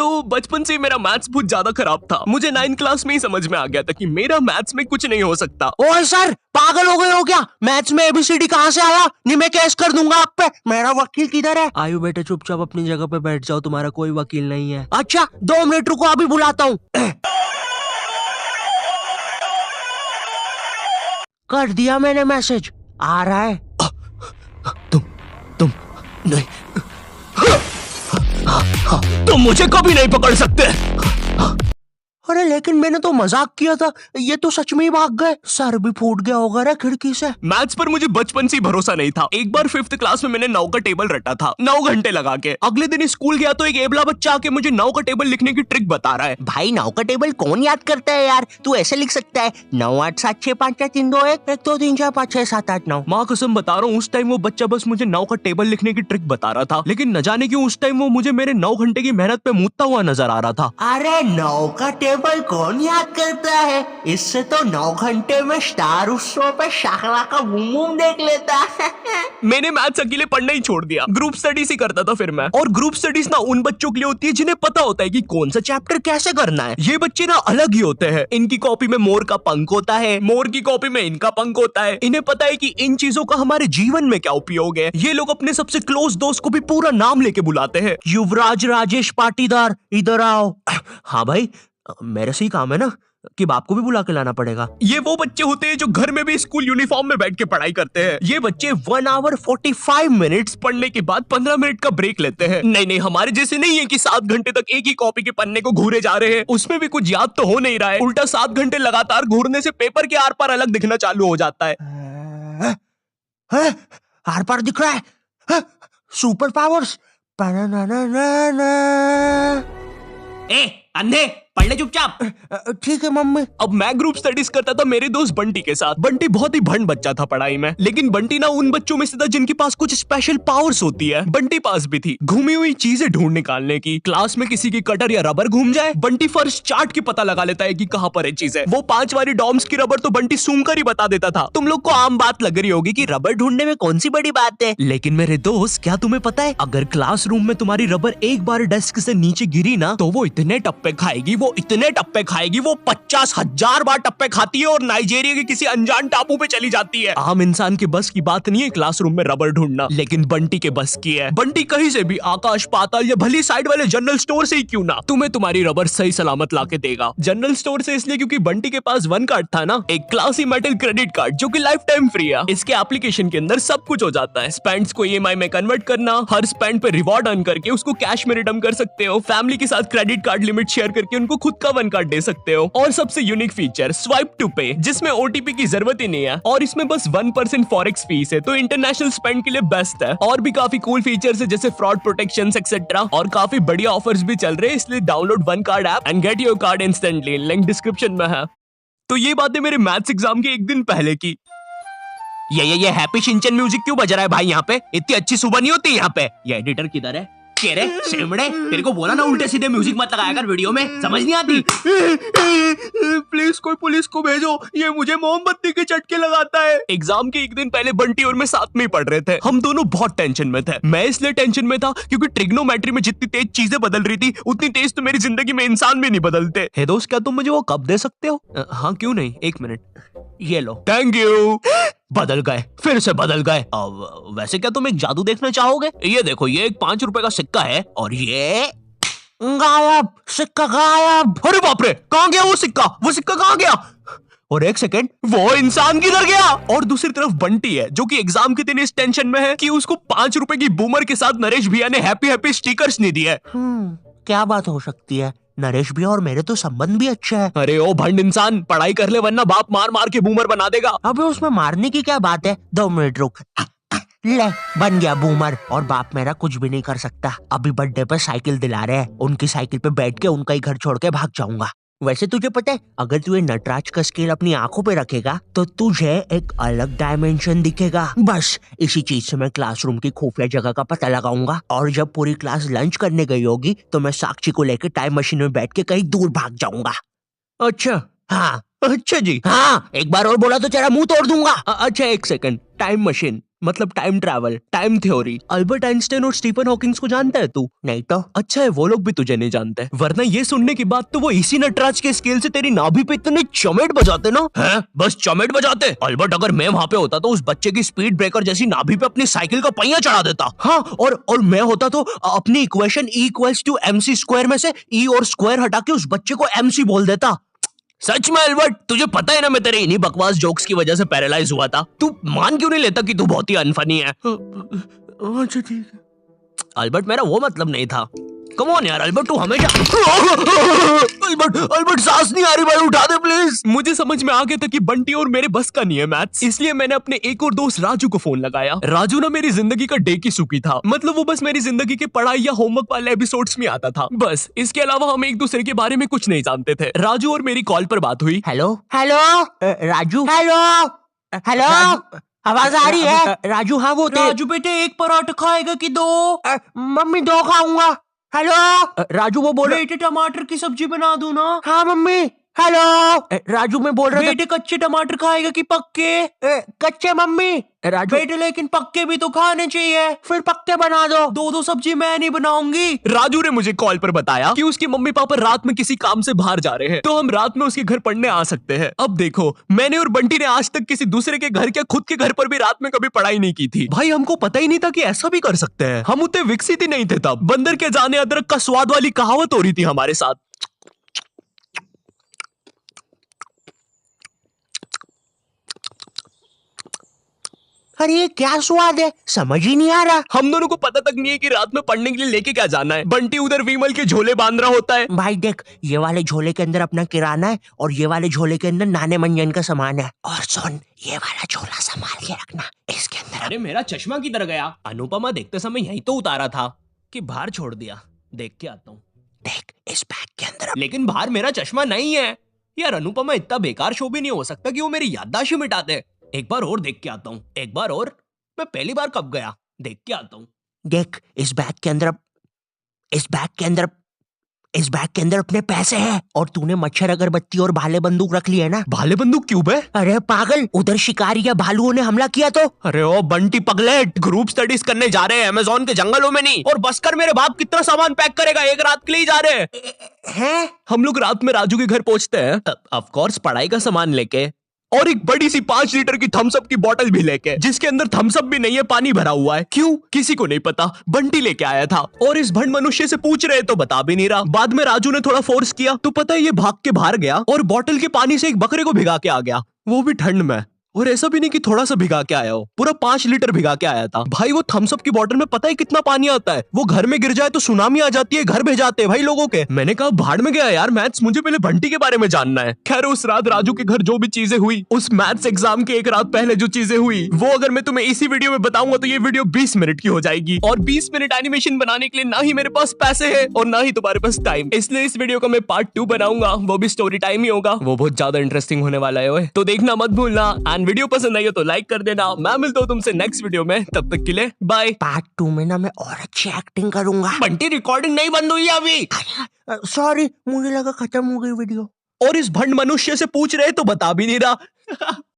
तो बचपन से मेरा मैथ्स बहुत ज्यादा खराब था। मुझे 9th क्लास में ही समझ में आ गया था कि मेरा मैथ्स में कुछ नहीं हो सकता। ओए सर, पागल हो गए हो क्या? मैथ्स में एबीसीडी कहाँ से आया? नहीं, मैं केस कर दूंगा आप पे। मेरा वकील किधर है? आयु बेटे, चुपचाप अपनी जगह पे बैठ जाओ, तुम्हारा कोई वकील नहीं है। अच्छा, 2 मिनट रुको, अभी बुलाता हूँ। कर दिया मैंने मैसेज, आ रहा है। तुम नहीं, तुम मुझे कभी नहीं पकड़ सकते। अरे लेकिन मैंने तो मजाक किया था, ये तो सच में ही भाग गए। सर भी फूट गया होगा रे खिड़की से। मैथ्स पर मुझे बचपन से ही भरोसा नहीं था। एक बार 5th क्लास में मैंने 9 का टेबल रटा था, 9 घंटे लगा के। अगले दिन स्कूल गया तो एक एबला बच्चा आके मुझे 9 का टेबल लिखने की ट्रिक बता रहा है। भाई 9 का टेबल कौन याद करता है यार? तू ऐसे लिख सकता है 9 8 7 6 5 4 3 2 1 1 2 3 4 5 6 7 8 9। माँ कसम बता रहा हूँ, उस टाइम वो बच्चा बस मुझे 9 का टेबल लिखने की ट्रिक बता रहा था, लेकिन न जाने क्यों उस टाइम वो मुझे मेरे 9 घंटे की मेहनत पे मूतता हुआ नजर आ रहा था। अरे 9 का टेबल कौन याद करता है? इससे तो 9 घंटे में स्टार उत्सव पे शाहरा का बूम बूम देख लेता है। मैंने मैथ्स अकेले पढ़ना ही छोड़ दिया, ग्रुप स्टडीज ही करता था फिर मैं। और ग्रुप स्टडीज ना उन बच्चों के लिए होती है जिन्हें पता होता है कि कौन सा चैप्टर कैसे करना है। ये बच्चे ना अलग ही होते हैं। इनकी कॉपी में मोर का पंख होता है, मोर की कॉपी में इनका पंख होता है। इन्हें पता है कि इन चीजों का हमारे जीवन में क्या उपयोग है। ये लोग अपने सबसे क्लोज दोस्त को भी पूरा नाम लेके बुलाते हैं। युवराज राजेश पाटीदार, इधर आओ। हाँ भाई, मेरे से ही काम है ना कि बाप को भी बुला के लाना पड़ेगा। ये वो बच्चे होते हैं जो घर में भी स्कूल यूनिफॉर्म में बैठ के पढ़ाई करते हैं। ये बच्चे 1 आवर 45 मिनट्स पढ़ने के बाद 15 मिनट का ब्रेक लेते हैं। नहीं, हमारे जैसे नहीं है कि 7 घंटे तक एक ही कॉपी के पन्ने को घूरे जा रहे हैं। उसमें भी कुछ याद तो हो नहीं रहा है। उल्टा 7 घंटे लगातार घूरने से पेपर के आर पार अलग दिखना चालू हो जाता है। आर पार दिख रहा है। Super powers. ए अंधे, पढ़ ले चुपचाप। ठीक है मम्मी। अब मैं ग्रुप स्टडीज करता था मेरे दोस्त बंटी के साथ। बंटी बहुत ही भंड बच्चा था पढ़ाई में, लेकिन बंटी ना उन बच्चों में से था जिनके पास कुछ स्पेशल पावर्स होती है। बंटी पास भी थी घूमी हुई चीजें ढूंढ निकालने की। क्लास में किसी की कटर या रबर घूम जाए, बंटी फर्स्ट चार्ट के पता लगा लेता है कि कहाँ पर है चीजें। वो 5 वाली डॉम्स की रबर तो बंटी सूंघ कर ही बता देता था। तुम लोग को आम बात लग रही होगी कि रबर ढूंढने में कौन सी बड़ी बात है, लेकिन मेरे दोस्त, क्या तुम्हें पता है, अगर क्लासरूम में तुम्हारी रबर एक बार डेस्क से नीचे गिरी ना, तो वो इतने टप्पे खाएगी, वो इतने टप्पे खाएगी, वो 50,000 बार टप्पे खाती है और नाइजीरिया के किसी अनजान टापू पे चली जाती है। आम इंसान के बस की बात नहीं है क्लासरूम में रबर ढूंढना, लेकिन बंटी के बस की है। बंटी कहीं से भी, आकाश पाताल या भली साइड वाले जनरल स्टोर से ही क्यों ना, तुम्हें तुम्हारी रबर सही सलामत लाके देगा। जनरल स्टोर से इसलिए क्योंकि बंटी के पास 1 कार्ड था ना, एक क्लासी मेटल क्रेडिट कार्ड जो कि लाइफ टाइम फ्री है। इसके एप्लीकेशन के अंदर सब कुछ हो जाता है। स्पेंड्स को ईएमआई में कन्वर्ट करना, हर स्पेंड पे रिवॉर्ड अर्न करके उसको कैश में रिडीम कर सकते हो, फैमिली के साथ क्रेडिट कार्ड लिमिट शेयर करके उनको खुद का 1 कार्ड दे सकते हो, और सबसे यूनिक फीचर स्वाइप टू पे, जिसमें ओटीपी की जरूरत ही नहीं है और इसमें बस 1% फॉरेक्स फीस है, तो इंटरनेशनल स्पेंड के लिए बेस्ट है। और भी काफी कूल फीचर्स है जैसे फ्रॉड प्रोटेक्शन एक्सेट्रा, और काफी बढ़िया ऑफर्स भी चल रहे हैं। इसलिए download 1 card app and get your card instantly, link description में है। तो ये बातें मेरे मैथ्स एग्जाम के एक दिन पहले की। ये हैप्पी शिनचैन म्यूजिक क्यों बज रहा है भाई यहाँ पे? इतनी अच्छी सुबह नहीं होती यहाँ पे। ये एडिटर किधर है? रे सेमड़े, तेरे को बोला ना उल्टे सीधे म्यूजिक मत लगाया कर वीडियो में, समझ नहीं आती? प्लीज कोई पुलिस को भेजो, ये मुझे मोमबत्ती के चटके लगाता है। एग्जाम के एक दिन पहले बंटी और मैं साथ में ही पढ़ रहे थे। हम दोनों बहुत टेंशन में थे। मैं इसलिए टेंशन में था क्योंकि ट्रिग्नोमेट्री में जितनी तेज चीजें बदल रही थी, उतनी तेज तो मेरी जिंदगी में इंसान भी नहीं बदलते। हे दोस्त, क्या तुम मुझे वो कप दे सकते हो? हाँ क्यों नहीं, 1 मिनट, ये लो। Thank you. बदल गए, फिर से बदल गए। अब वैसे क्या तुम एक जादू देखना चाहोगे? ये देखो, ये एक 5 रुपए का सिक्का है और ये गायब, सिक्का गायब। अरे बाप रे, कहाँ गया वो सिक्का? वो सिक्का कहाँ गया? और 1 सेकेंड, वो इंसान किधर गया? और दूसरी तरफ बंटी है जो कि एग्जाम के दिन इस टेंशन में है कि उसको 5 रुपए की बूमर के साथ नरेश भैया ने हैप्पी हैप्पी स्टिकर्स नहीं दिए। क्या बात हो सकती है? नरेश भैया और मेरे तो संबंध भी अच्छे हैं। अरे ओ भंड इंसान, पढ़ाई कर ले वरना बाप मार मार के बूमर बना देगा। अबे उसमें मारने की क्या बात है? 2 मिनट रुक। ले, बन गया बूमर, और बाप मेरा कुछ भी नहीं कर सकता। अभी बर्थडे पे साइकिल दिला रहे हैं, उनकी साइकिल पे बैठ के उनका ही घर छोड़ के भाग जाऊंगा। वैसे तुझे पता है, अगर तू ये नटराज का स्केल अपनी आंखों पे रखेगा तो तुझे एक अलग डायमेंशन दिखेगा। बस इसी चीज से मैं क्लासरूम की खुफिया जगह का पता लगाऊंगा, और जब पूरी क्लास लंच करने गई होगी तो मैं साक्षी को लेकर टाइम मशीन में बैठ के कहीं दूर भाग जाऊंगा। अच्छा हाँ अच्छा जी, हाँ, एक बार और बोला तो तेरा मुंह तोड़ दूंगा। अच्छा 1 सेकंड, टाइम मशीन मतलब time travel, time theory. Albert Einstein और स्टीफन हॉकिंस को जानता है तू? नहीं तो। अच्छा है वो लोग भी तुझे नहीं जानते, वरना ये सुनने के बाद तो वो इसी नटराज के स्केल से तेरी नाभि पे इतने चमेट बजाते ना। हैं? बस चमेट बजाते? अल्बर्ट अगर मैं वहां पे होता तो उस बच्चे की स्पीड ब्रेकर जैसी नाभि पे अपनी साइकिल का पहिया चढ़ा देता। हाँ, और मैं होता तो अपनी इक्वेशन E = MC स्क्वायर में से E और स्क्वायर हटा के उस बच्चे को MC बोल देता। सच में अल्बर्ट, तुझे पता है ना मैं तेरे इन्हीं बकवास जोक्स की वजह से पैरालाइज हुआ था। तू मान क्यों नहीं लेता कि तू बहुत ही अनफनी है? अच्छा ठीक है। अल्बर्ट मेरा वो मतलब नहीं था। कम ऑन यार अल्बर्ट, तू हमेशा अल्बर्ट सांस नहीं आ रही भाई, उठा दे प्लीज। मुझे समझ में आ गया था कि बंटी और मेरे बस का नहीं है मैथ्स, इसलिए मैंने अपने एक और दोस्त राजू को फोन लगाया। राजू ना मेरी जिंदगी का डे की सुखी था, मतलब वो बस मेरी जिंदगी के पढ़ाई या होमवर्क वाले एपिसोड्स में आता था बस। इसके अलावा हम एक दूसरे के बारे में कुछ नहीं जानते थे। राजू और मेरी कॉल पर बात हुई। Hello hello Raju, hello hello, आवाज आ रही है? राजू, हाँ वो राजू बेटे, एक पराठा खाएगा कि दो? मम्मी 2 खाऊंगा। हेलो राजू वो बोल बेटे, टमाटर की सब्जी बना दूं ना? हाँ मम्मी। हेलो राजू, मैं बोल रहा था बेटे कच्चे टमाटर खाएगा कि पक्के? कच्चे मम्मी। राजू बेटे लेकिन पक्के भी तो खाने चाहिए। फिर पक्के बना दो। दो सब्जी मैं नहीं बनाऊंगी। राजू ने मुझे कॉल पर बताया कि उसकी मम्मी पापा रात में किसी काम से बाहर जा रहे हैं, तो हम रात में उसके घर पढ़ने आ सकते हैं। अब देखो, मैंने और बंटी ने आज तक किसी दूसरे के घर, क्या खुद के घर पर भी रात में कभी पढ़ाई नहीं की थी। भाई हमको पता ही नहीं था कि ऐसा भी कर सकते हैं। हम उतने विकसित ही नहीं थे तब। बंदर के जाने अदरक का स्वाद वाली कहावत हो रही थी हमारे साथ। अरे ये क्या स्वाद है, समझ ही नहीं आ रहा। हम दोनों को पता तक नहीं है कि रात में पढ़ने के लिए लेके क्या जाना है। बंटी उधर विमल के झोले बांध रहा होता है। भाई देख, ये वाले झोले के अंदर अपना किराना है और ये वाले झोले के अंदर नाने मंजन का सामान है। और सुन, ये वाला झोला संभाल के रखना, इसके अंदर। अरे मेरा चश्मा किधर गया? अनुपमा देखते समय यही तो उतारा था कि बाहर छोड़ दिया। देख के आता हूँ। देख, इस बैग के अंदर। लेकिन बाहर मेरा चश्मा नहीं है यार। अनुपमा इतना बेकार शो भी नहीं हो सकता कि वो मेरी याददाश्त ही मिटा दे। एक बार और देख के आता हूँ, एक बार और। मैं पहली बार कब गया? देख के आता हूँ। देख, इस बैग के अंदर अपने पैसे हैं। और तूने मच्छर अगरबत्ती और भाले बंदूक रख ली है ना? भाले बंदूक क्यों बे? अरे पागल, उधर शिकारी या भालुओं ने हमला किया तो। अरे ओ बंटी पगलेट, ग्रुप स्टडीज करने जा रहे हैं अमेज़न के जंगलों में नहीं। और बस कर, मेरे बाप कितना सामान पैक करेगा? एक रात के लिए जा रहे हैं? हम लोग रात में राजू के घर पहुंचते हैं, ऑफ कोर्स पढ़ाई का सामान लेके, और एक बड़ी सी 5 लीटर की थम्स अप की बोतल भी लेके, जिसके अंदर थम्स अप भी नहीं है, पानी भरा हुआ है। क्यों? किसी को नहीं पता, बंटी लेके आया था। और इस भंड मनुष्य से पूछ रहे तो बता भी नहीं रहा। बाद में राजू ने थोड़ा फोर्स किया तो पता है ये भाग के बाहर गया और बोतल के पानी से एक बकरे को भिगा के आ गया, वो भी ठंड में। और ऐसा भी नहीं कि थोड़ा सा भिगा के आया हो, पूरा 5 लीटर भिगा के आया था। भाई वो थम्स अप की बोतल में पता है कितना पानी आता है? वो घर में गिर जाए तो सुनामी आ जाती है, घर भेजाते हैं भाई लोगों के। मैंने कहा भाड़ में गया यार मैथ्स, मुझे पहले बंटी के बारे में जानना है। खैर उस रात राजू के घर जो भी चीजें हुई, उस मैथ्स एग्जाम के एक रात पहले जो चीजें हुई, वो अगर मैं तुम्हें इसी वीडियो में बताऊंगा तो ये वीडियो 20 मिनट की हो जाएगी। और 20 मिनट एनिमेशन बनाने के लिए ना ही मेरे पास पैसे है और ना ही तुम्हारे पास टाइम, इसलिए इस वीडियो का मैं पार्ट 2 बनाऊंगा, वो भी स्टोरी टाइम ही होगा। वो बहुत ज्यादा इंटरेस्टिंग होने वाला है ओए, तो देखना मत भूलना। एंड वीडियो पसंद आई हो तो लाइक कर देना। मैं मिलता हूँ तुमसे नेक्स्ट वीडियो में, तब तक के लिए बाय। पार्ट 2 में ना मैं और अच्छी एक्टिंग करूंगा। बंटी रिकॉर्डिंग नहीं बंद हुई है अभी। सॉरी, मुझे लगा खत्म हो गई वीडियो। और इस भंड मनुष्य से पूछ रहे तो बता भी नहीं रहा।